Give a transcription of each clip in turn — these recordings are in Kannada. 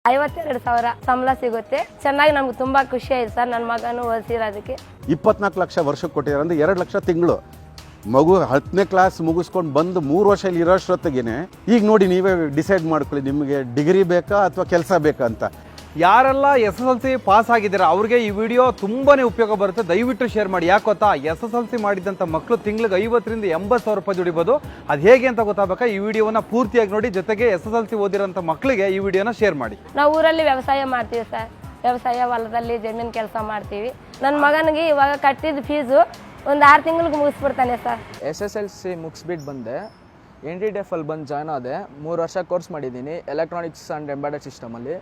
52,000 ಸಂಬಳ ಸಿಗುತ್ತೆ. ಚೆನ್ನಾಗಿ ನಮ್ಗೆ ತುಂಬಾ ಖುಷಿ ಆಯ್ತು ಸರ್. ನನ್ನ ಮಗನು ಓದಿಸಿರೋದಕ್ಕೆ 24 ಲಕ್ಷ ವರ್ಷಕ್ಕೆ ಕೊಟ್ಟಿದ್ದಾರೆ ಅಂದರೆ 2 ಲಕ್ಷ ತಿಂಗಳು. ಮಗು 10ನೇ ಕ್ಲಾಸ್ ಮುಗಿಸ್ಕೊಂಡು ಬಂದು 3 ವರ್ಷ ಇಲ್ಲಿ ಇರೋಷ್ಟೊತ್ತಿಗೆ ಈಗ ನೋಡಿ ನೀವೇ ಡಿಸೈಡ್ ಮಾಡ್ಕೊಳ್ಳಿ, ನಿಮಗೆ ಡಿಗ್ರಿ ಬೇಕಾ ಅಥವಾ ಕೆಲಸ ಬೇಕಾ ಅಂತ. ಯಾರೆಲ್ಲ SSLC ಪಾಸ್ ಆಗಿದ್ದಾರೆ ಅವ್ರಿಗೆ ಈ ವಿಡಿಯೋ ತುಂಬಾ ಉಪಯೋಗ ಬರುತ್ತೆ. ದಯವಿಟ್ಟು ಶೇರ್ ಮಾಡಿ. ಯಾಕೆ ಗೊತ್ತಾ, SSLC ಮಾಡಿದಂಥ ಮಕ್ಕಳು ತಿಂಗಳಿಗೆ 50,000 ರಿಂದ 80,000 ರೂಪಾಯಿ ದುಡಿಬೋದು. ಅದು ಹೇಗೆ ಅಂತ ಗೊತ್ತಾಗಬೇಕಾ ಈ ವಿಡಿಯೋನ ಪೂರ್ತಿಯಾಗಿ ನೋಡಿ. ಜೊತೆಗೆ SSLC ಓದಿರೋಂಥ ಮಕ್ಕಳಿಗೆ ಈ ವಿಡಿಯೋನ ಶೇರ್ ಮಾಡಿ. ನಾವು ಊರಲ್ಲಿ ವ್ಯವಸಾಯ ಮಾಡ್ತೀವಿ ಸರ್. ವ್ಯವಸಾಯ ಹೊಲದಲ್ಲಿ ಜಮೀನು ಕೆಲಸ ಮಾಡ್ತೀವಿ. ನನ್ನ ಮಗನಿಗೆ ಇವಾಗ ಕಟ್ಟಿದ ಫೀಸು ಒಂದು 6 ತಿಂಗಳಿಗೆ ಮುಗಿಸ್ಬಿಡ್ತಾನೆ ಸರ್. SSLC ಮುಗಿಸ್ಬಿಟ್ಟು ಬಂದೆ. NTTF ಅಲ್ಲಿ ಬಂದು ಜಾಯ್ನ್ ಆದೆ. 3 ವರ್ಷ ಕೋರ್ಸ್ ಮಾಡಿದ್ದೀನಿ ಎಲೆಕ್ಟ್ರಾನಿಕ್ಸ್ ಆ್ಯಂಡ್ ಎಂಬೆಡೆಡ್ ಸಿಸ್ಟಮಲ್ಲಿ.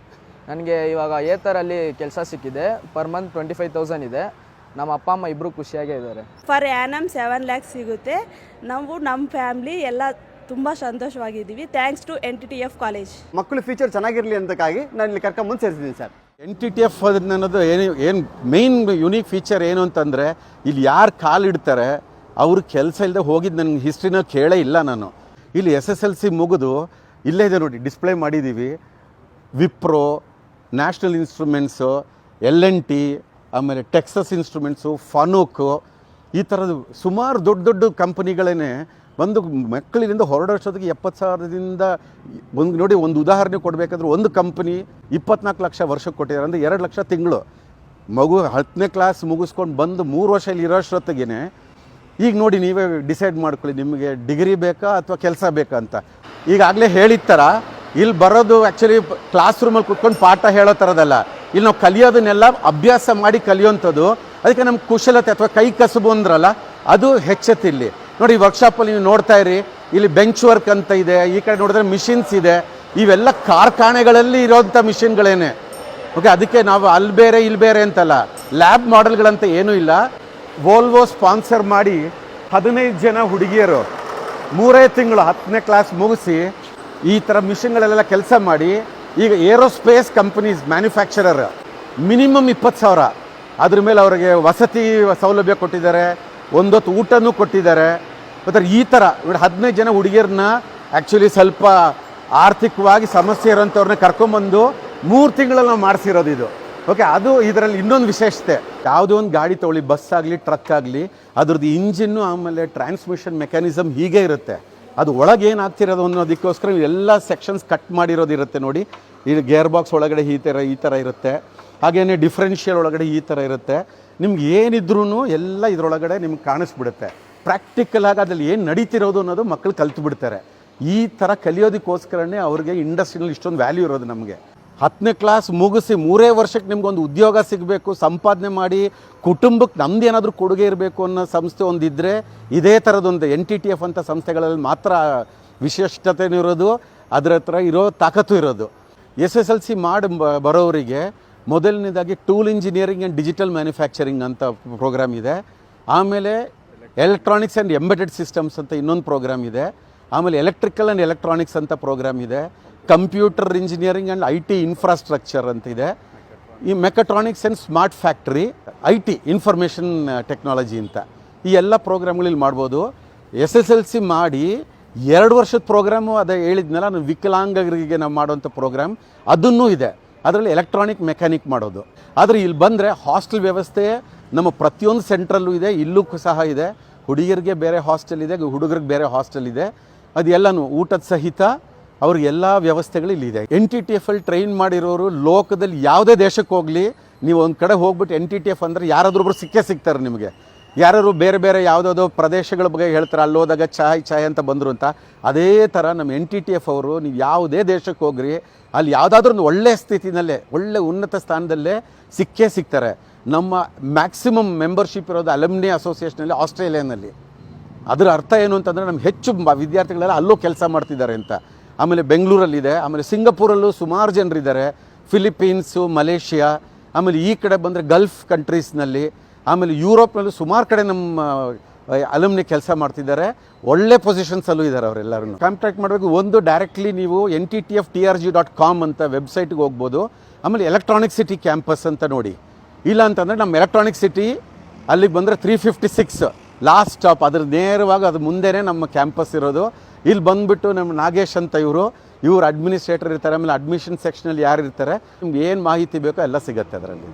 ನನಗೆ ಇವಾಗ ಏತರಲ್ಲಿ ಕೆಲಸ ಸಿಕ್ಕಿದೆ. ಪರ್ ಮಂತ್ 25,000 ಇದೆ. ನಮ್ಮ ಅಪ್ಪ ಅಮ್ಮ ಇಬ್ಬರು ಖುಷಿಯಾಗೇ ಇದ್ದಾರೆ. ಫರ್ ಆ್ಯನಮ್ 7 lakhs ಸಿಗುತ್ತೆ. ನಾವು ನಮ್ಮ ಫ್ಯಾಮ್ಲಿ ಎಲ್ಲ ತುಂಬ ಸಂತೋಷವಾಗಿದ್ದೀವಿ. Thanks to NTTF college. ಮಕ್ಕಳು ಫ್ಯೂಚರ್ ಚೆನ್ನಾಗಿರಲಿ ಅಂತಕ್ಕಾಗಿ ನಾನು ಇಲ್ಲಿ ಕರ್ಕೊಂಬಂದು ಸೇರಿಸಿದ್ದೀನಿ ಸರ್. NTTF ಅನ್ನೋದು ಏನು ಮೇನ್ ಯುನೀಕ್ ಫೀಚರ್ ಏನು ಅಂತಂದರೆ, ಇಲ್ಲಿ ಯಾರು ಕಾಲಿಡ್ತಾರೆ ಅವ್ರ ಕೆಲಸ ಇಲ್ಲದೆ ಹೋಗಿದ್ದು ನನಗೆ ಹಿಸ್ಟ್ರಿನ ಕೇಳೇ ಇಲ್ಲ ನಾನು. ಇಲ್ಲಿ SSLC ಮುಗಿದು ಇಲ್ಲೇ ಇದೆ ನೋಡಿ, ಡಿಸ್ಪ್ಲೇ ಮಾಡಿದ್ದೀವಿ. ವಿಪ್ರೋ, ನ್ಯಾಷನಲ್ ಇನ್ಸ್ಟ್ರೂಮೆಂಟ್ಸು, LNT, ಆಮೇಲೆ ಟೆಕ್ಸಸ್ ಇನ್ಸ್ಟ್ರೂಮೆಂಟ್ಸು, ಫನೂಕು, ಈ ಥರದ್ದು ಸುಮಾರು ದೊಡ್ಡ ದೊಡ್ಡ ಕಂಪನಿಗಳೇ ಬಂದು ಮಕ್ಕಳಿಂದ ಹೊರಡೋಷ್ಟೊತ್ತಿಗೆ 70,000ದಿಂದ ಒಂದು ನೋಡಿ. ಒಂದು ಉದಾಹರಣೆ ಕೊಡಬೇಕಾದ್ರೆ ಒಂದು ಕಂಪನಿ 24 ಲಕ್ಷ ವರ್ಷಕ್ಕೆ ಕೊಟ್ಟಿದ್ದಾರೆ ಅಂದರೆ 2 ಲಕ್ಷ ತಿಂಗಳು. ಮಗು 10ನೇ ಕ್ಲಾಸ್ ಮುಗಿಸ್ಕೊಂಡು ಬಂದು 3 ವರ್ಷ ಇಲ್ಲಿ ಇರೋಷ್ಟೊತ್ತಿಗೆ ಈಗ ನೋಡಿ ನೀವೇ ಡಿಸೈಡ್ ಮಾಡ್ಕೊಳ್ಳಿ, ನಿಮಗೆ ಡಿಗ್ರಿ ಬೇಕಾ ಅಥವಾ ಕೆಲಸ ಬೇಕಾ ಅಂತ. ಈಗಾಗಲೇ ಹೇಳಿದ ಥರ ಇಲ್ಲಿ ಬರೋದು ಆ್ಯಕ್ಚುಲಿ ಕ್ಲಾಸ್ ರೂಮಲ್ಲಿ ಕುತ್ಕೊಂಡು ಪಾಠ ಹೇಳೋ ಥರದಲ್ಲ. ಇಲ್ಲಿ ನಾವು ಕಲಿಯೋದನ್ನೆಲ್ಲ ಅಭ್ಯಾಸ ಮಾಡಿ ಕಲಿಯೋಂಥದ್ದು. ಅದಕ್ಕೆ ನಮ್ಮ ಕುಶಲತೆ ಅಥವಾ ಕೈ ಕಸುಬು ಅಂದ್ರಲ್ಲ, ಅದು ಹೆಚ್ಚುತ್ತೆ ಇಲ್ಲಿ ನೋಡಿ. ವರ್ಕ್ಶಾಪಲ್ಲಿ ನೀವು ನೋಡ್ತಾ ಇರಿ, ಇಲ್ಲಿ ಬೆಂಚ್ ವರ್ಕ್ ಅಂತ ಇದೆ. ಈ ಕಡೆ ನೋಡಿದ್ರೆ ಮಿಷಿನ್ಸ್ ಇದೆ. ಇವೆಲ್ಲ ಕಾರ್ಖಾನೆಗಳಲ್ಲಿ ಇರೋಂಥ ಮಿಷಿನ್ಗಳೇನೆ. ಓಕೆ, ಅದಕ್ಕೆ ನಾವು ಅಲ್ಲಿ ಬೇರೆ ಇಲ್ಲಿ ಬೇರೆ ಅಂತಲ್ಲ, ಲ್ಯಾಬ್ ಮಾಡೆಲ್ಗಳಂತ ಏನೂ ಇಲ್ಲ. ವೋಲ್ವೋ ಸ್ಪಾನ್ಸರ್ ಮಾಡಿ 15 ಜನ ಹುಡುಗಿಯರು 3 ತಿಂಗಳು 10ನೇ ಕ್ಲಾಸ್ ಮುಗಿಸಿ ಈ ಥರ ಮಿಷಿನ್ಗಳಲ್ಲೆಲ್ಲ ಕೆಲಸ ಮಾಡಿ ಈಗ ಏರೋಸ್ಪೇಸ್ ಕಂಪನೀಸ್ ಮ್ಯಾನುಫ್ಯಾಕ್ಚರರ್ ಮಿನಿಮಮ್ 20,000. ಅದ್ರ ಮೇಲೆ ಅವರಿಗೆ ವಸತಿ ಸೌಲಭ್ಯ ಕೊಟ್ಟಿದ್ದಾರೆ, ಒಂದೊತ್ತು ಊಟನೂ ಕೊಟ್ಟಿದ್ದಾರೆ. ಮತ್ತು ಈ ಥರ 15 ಜನ ಹುಡುಗಿಯರನ್ನ ಆ್ಯಕ್ಚುಲಿ ಸ್ವಲ್ಪ ಆರ್ಥಿಕವಾಗಿ ಸಮಸ್ಯೆ ಇರೋಂಥವ್ರನ್ನ ಕರ್ಕೊಂಬಂದು 3 ತಿಂಗಳಲ್ಲಿ ನಾವು ಮಾಡಿಸಿರೋದು ಇದು. ಓಕೆ, ಅದು ಇದರಲ್ಲಿ ಇನ್ನೊಂದು ವಿಶೇಷತೆ. ಯಾವುದೋ ಒಂದು ಗಾಡಿ ತೊಗೊಳ್ಳಿ, ಬಸ್ ಆಗಲಿ ಟ್ರಕ್ ಆಗಲಿ, ಅದ್ರದ್ದು ಇಂಜಿನ್ನು ಆಮೇಲೆ ಟ್ರಾನ್ಸ್ಮಿಷನ್ ಮೆಕ್ಯಾನಿಸಮ್ ಹೀಗೆ ಇರುತ್ತೆ. ಅದು ಒಳಗೆ ಏನಾಗ್ತಿರೋದು ಅನ್ನೋದಕ್ಕೋಸ್ಕರ ಎಲ್ಲ ಸೆಕ್ಷನ್ಸ್ ಕಟ್ ಮಾಡಿರೋದಿರುತ್ತೆ ನೋಡಿ. ಇದು ಗೇರ್ ಬಾಕ್ಸ್ ಒಳಗಡೆ ಈ ಥರ ಇರುತ್ತೆ. ಹಾಗೆಯೇ ಡಿಫ್ರೆನ್ಷಿಯಲ್ ಒಳಗಡೆ ಈ ಥರ ಇರುತ್ತೆ. ನಿಮ್ಗೆ ಏನಿದ್ರೂ ಎಲ್ಲ ಇದರೊಳಗಡೆ ನಿಮ್ಗೆ ಕಾಣಿಸ್ಬಿಡುತ್ತೆ. ಪ್ರಾಕ್ಟಿಕಲ್ ಆಗಿ ಅದ್ರಲ್ಲಿ ಏನು ನಡೀತಿರೋದು ಅನ್ನೋದು ಮಕ್ಕಳು ಕಲ್ತು ಬಿಡ್ತಾರೆ. ಈ ಥರ ಕಲಿಯೋದಕ್ಕೋಸ್ಕರನೇ ಅವ್ರಿಗೆ ಇಂಡಸ್ಟ್ರಿನಲ್ಲಿ ಇಷ್ಟೊಂದು ವ್ಯಾಲ್ಯೂ ಇರೋದು. ನಮಗೆ 10ನೇ ಕ್ಲಾಸ್ ಮುಗಿಸಿ 3 ವರ್ಷಕ್ಕೆ ನಿಮ್ಗೊಂದು ಉದ್ಯೋಗ ಸಿಗಬೇಕು, ಸಂಪಾದನೆ ಮಾಡಿ ಕುಟುಂಬಕ್ಕೆ ನಮ್ದು ಏನಾದರೂ ಕೊಡುಗೆ ಇರಬೇಕು ಅನ್ನೋ ಸಂಸ್ಥೆ ಒಂದಿದ್ದರೆ ಇದೇ ಥರದೊಂದು NTTF ಅಂತ ಸಂಸ್ಥೆಗಳಲ್ಲಿ ಮಾತ್ರ ವಿಶಿಷ್ಟತೆನೂ ಇರೋದು, ಅದರ ಹತ್ರ ಇರೋ ತಾಕತ್ತು ಇರೋದು. SSLC ಮಾಡಿ ಬರೋರಿಗೆ ಮೊದಲನೇದಾಗಿ tool engineering and digital manufacturing ಅಂತ ಪ್ರೋಗ್ರಾಮ್ ಇದೆ. ಆಮೇಲೆ ಎಲೆಕ್ಟ್ರಾನಿಕ್ಸ್ ಆ್ಯಂಡ್ ಎಂಬೆಡೆಡ್ ಸಿಸ್ಟಮ್ಸ್ ಅಂತ ಇನ್ನೊಂದು ಪ್ರೋಗ್ರಾಮ್ ಇದೆ. ಆಮೇಲೆ ಎಲೆಕ್ಟ್ರಿಕಲ್ ಆ್ಯಂಡ್ ಎಲೆಕ್ಟ್ರಾನಿಕ್ಸ್ ಅಂತ ಪ್ರೋಗ್ರಾಮ್ ಇದೆ. Computer engineering and IT infrastructure ಅಂತ ಇದೆ. ಈ mechatronics and smart factory, IT information technology ಅಂತ ಈ ಎಲ್ಲ ಪ್ರೋಗ್ರಾಮ್ಗಳಲ್ಲಿ ಮಾಡ್ಬೋದು. SSLC ಮಾಡಿ 2 ವರ್ಷದ ಪ್ರೋಗ್ರಾಮು ಅದೇ ಹೇಳಿದ್ನಲ್ಲ, ನಾನು ವಿಕಲಾಂಗರಿಗೆ ನಾವು ಮಾಡೋಂಥ ಪ್ರೋಗ್ರಾಮ್ ಅದನ್ನೂ ಇದೆ. ಅದರಲ್ಲಿ ಎಲೆಕ್ಟ್ರಾನಿಕ್ ಮೆಕ್ಯಾನಿಕ್ ಮಾಡೋದು. ಆದರೆ ಇಲ್ಲಿ ಬಂದರೆ ಹಾಸ್ಟೆಲ್ ವ್ಯವಸ್ಥೆ ನಮ್ಮ ಪ್ರತಿಯೊಂದು ಸೆಂಟ್ರಲ್ಲೂ ಇದೆ, ಇಲ್ಲೂ ಸಹ ಇದೆ. ಹುಡುಗಿಯರಿಗೆ ಬೇರೆ ಹಾಸ್ಟೆಲ್ ಇದೆ, ಹುಡುಗರಿಗೆ ಬೇರೆ ಹಾಸ್ಟೆಲ್ ಇದೆ. ಅದೆಲ್ಲನೂ ಊಟದ ಸಹಿತ ಅವ್ರಿಗೆಲ್ಲ ವ್ಯವಸ್ಥೆಗಳು ಇಲ್ಲಿದೆ. NTTF ಅಲ್ಲಿ ಟ್ರೈನ್ ಮಾಡಿರೋರು ಲೋಕದಲ್ಲಿ ಯಾವುದೇ ದೇಶಕ್ಕೆ ಹೋಗಲಿ, ನೀವು ಒಂದು ಕಡೆ ಹೋಗ್ಬಿಟ್ಟು NTTF ಅಂದರೆ ಯಾರಾದ್ರೊಬ್ರು ಸಿಗ್ತಾರೆ ನಿಮಗೆ. ಯಾರು ಬೇರೆ ಬೇರೆ ಯಾವುದಾದ್ರು ಪ್ರದೇಶಗಳ ಬಗ್ಗೆ ಹೇಳ್ತಾರೆ, ಅಲ್ಲಿ ಹೋದಾಗ ಚಾಯ್ ಅಂತ ಬಂದರು ಅಂತ. ಅದೇ ಥರ ನಮ್ಮ NTTF ಅವರು ನೀವು ಯಾವುದೇ ದೇಶಕ್ಕೆ ಹೋಗ್ರಿ, ಅಲ್ಲಿ ಯಾವುದಾದ್ರೂ ಒಂದು ಒಳ್ಳೆಯ ಸ್ಥಿತಿನಲ್ಲೇ ಒಳ್ಳೆ ಉನ್ನತ ಸ್ಥಾನದಲ್ಲೇ ಸಿಗ್ತಾರೆ. ನಮ್ಮ ಮ್ಯಾಕ್ಸಿಮಮ್ ಮೆಂಬರ್ಶಿಪ್ ಇರೋದು ಅಲಮ್ನಿ ಅಸೋಸಿಯೇಷನಲ್ಲಿ ಆಸ್ಟ್ರೇಲಿಯಾನಲ್ಲಿ. ಅದರ ಅರ್ಥ ಏನು ಅಂತಂದರೆ ನಮ್ಗೆ ಹೆಚ್ಚು ವಿದ್ಯಾರ್ಥಿಗಳೆಲ್ಲ ಅಲ್ಲೂ ಕೆಲಸ ಮಾಡ್ತಿದ್ದಾರೆ ಅಂತ. ಆಮೇಲೆ ಬೆಂಗಳೂರಲ್ಲಿದೆ, ಆಮೇಲೆ ಸಿಂಗಪೂರಲ್ಲೂ ಸುಮಾರು ಜನರಿದ್ದಾರೆ, ಫಿಲಿಪೀನ್ಸು, ಮಲೇಷಿಯಾ, ಆಮೇಲೆ ಈ ಕಡೆ ಬಂದರೆ ಗಲ್ಫ್ ಕಂಟ್ರೀಸ್ನಲ್ಲಿ, ಆಮೇಲೆ ಯುರೋಪ್ನಲ್ಲೂ ಸುಮಾರು ಕಡೆ ನಮ್ಮ ಅಲಮ್ನಿ ಕೆಲಸ ಮಾಡ್ತಿದ್ದಾರೆ. ಒಳ್ಳೆ ಪೊಸಿಷನ್ಸಲ್ಲೂ ಇದ್ದಾರೆ ಅವರೆಲ್ಲರೂ. ಕಾಂಟ್ಯಾಕ್ಟ್ ಮಾಡಬೇಕು. ಒಂದು ಡೈರೆಕ್ಟ್ಲಿ ನೀವು NTTFTRG.com ಅಂತ ವೆಬ್ಸೈಟ್ಗೆ ಹೋಗ್ಬೋದು. ಆಮೇಲೆ ಎಲೆಕ್ಟ್ರಾನಿಕ್ ಸಿಟಿ ಕ್ಯಾಂಪಸ್ ಅಂತ ನೋಡಿ. ಇಲ್ಲ ಅಂತಂದರೆ ನಮ್ಮ ಎಲೆಕ್ಟ್ರಾನಿಕ್ ಸಿಟಿ ಅಲ್ಲಿಗೆ ಬಂದರೆ 356 ಲಾಸ್ಟ್ ಸ್ಟಾಪ್. ಅದ್ರ ನೇರವಾಗಿ ಅದು ಮುಂದೆನೇ ನಮ್ಮ ಕ್ಯಾಂಪಸ್ ಇರೋದು. ಇಲ್ಲಿ ಬಂದುಬಿಟ್ಟು ನಮ್ಮ ನಾಗೇಶ್ ಅಂತ ಇವರು ಇವ್ರು ಅಡ್ಮಿನಿಸ್ಟ್ರೇಟರ್ ಇರ್ತಾರೆ, ಆಮೇಲೆ ಅಡ್ಮಿಷನ್ ಸೆಕ್ಷನಲ್ಲಿ ಯಾರು ಇರ್ತಾರೆ, ನಿಮ್ಗೆ ಏನು ಮಾಹಿತಿ ಬೇಕೋ ಎಲ್ಲ ಸಿಗುತ್ತೆ ಅದರಲ್ಲಿ.